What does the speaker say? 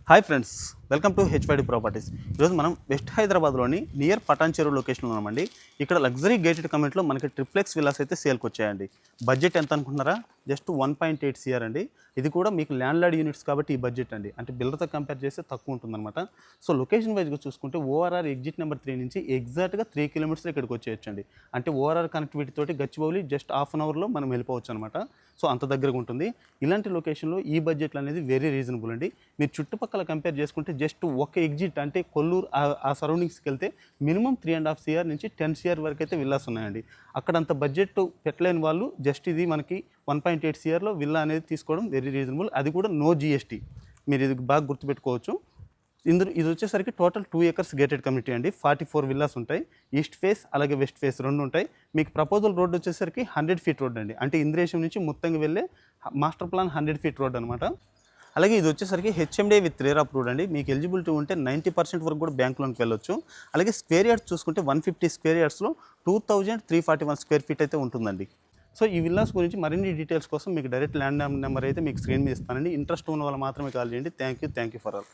Hi friends, welcome to HYD properties. ఈరోజు మనం west హైదరాబాద్లోని నియర్ పటాన్ చెరువు లొకేషన్లో ఉన్నామండి. ఇక్కడ లగ్జరీ గేటెడ్ కమ్యూనిటీలో మనకి ట్రిప్లెక్స్ విల్లాస్ అయితే సేల్కి వచ్చాయండి. బడ్జెట్ ఎంత అనుకుంటున్నారా? జస్ట్ 1.8 CR అండి. ఇది కూడా మీకు ల్యాండ్ లార్డ్ యూనిట్స్ కాబట్టి ఈ బడ్జెట్ అండి. అంటే బిల్డర్తో కంపేర్ చేస్తే తక్కువ ఉంటుందన్నమాట. సో లొకేషన్ వైజ్గా చూసుకుంటే ఓఆర్ఆర్ ఎగ్జిట్ నెంబర్ 3 నుంచి ఎగ్జాక్ట్గా 3 కిలోమీటర్స్ ఇక్కడికి వచ్చేయచ్చండి. అంటే ఓఆర్ఆర్ కనెక్టివిటీ తోటి గచ్చిబౌలి జస్ట్ హాఫ్ అన్ అవర్లో మనం వెళ్ళిపోవచ్చు అనమాట. సో అంత దగ్గరగా ఉంటుంది. ఇలాంటి లొకేషన్లో ఈ బడ్జెట్లు అనేది వెరీ రీజనబుల్ అండి. మీరు చుట్టుపక్కల కంపేర్ చేసుకుంటే జస్ట్ ఒక ఎగ్జిట్ అంటే కొల్లూరు ఆ సరౌండింగ్స్కి వెళ్తే మినిమం 3.5 CR నుంచి 10 CR వరకు అయితే విల్లాస్ ఉన్నాయండి. అక్కడ అంత బడ్జెట్ పెట్టలేని వాళ్ళు జస్ట్ ఇది మనకి 1.8 CRలో విల్లా అనేది తీసుకోవడం వెరీ రీజనబుల్. అది కూడా నో GST. మీరు ఇది బాగా గుర్తుపెట్టుకోవచ్చు. ఇది వచ్చేసరికి టోటల్ 2 acres గేటెడ్ కమ్యూనిటీ అండి. 44 విల్లాస్ ఉంటాయి. ఈస్ట్ ఫేస్ అలాగే వెస్ట్ ఫేస్ రెండు ఉంటాయి. మీకు ప్రపోజల్ రోడ్ వచ్చేసరికి 100 feet రోడ్ అండి. అంటే ఇంద్రేశం నుంచి మొత్తంగా వెళ్ళే మాస్టర్ ప్లాన్ 100 feet రోడ్ అనమాట. అలాగే ఇది వచ్చేసరికి HMDA విత్ రేర్ అప్రూవ్డ్ అండి. మీకు ఎలిజిబిలిటీ ఉంటే 90% వరకు కూడా బ్యాంక్ లోన్కి వెళ్ళొచ్చు. అలాగే స్క్వేర్ యార్డ్స్ చూసుకుంటే 150 స్క్వేర్ యార్డ్స్లో 2341 స్క్వేర్ ఫీట్ అయితే ఉంటుందండి. సో ఈ విల్లాస్ గురించి మరిన్ని డీటెయిల్స్ కోసం మీకు డైరెక్ట్ ల్యాండ్ నెంబర్ అయితే మీకు స్క్రీన్ మీద ఇస్తానండి. ఇంట్రెస్ట్ ఉన్న వాళ్ళు మాత్రమే కాల్ చేయండి. Thank you for all.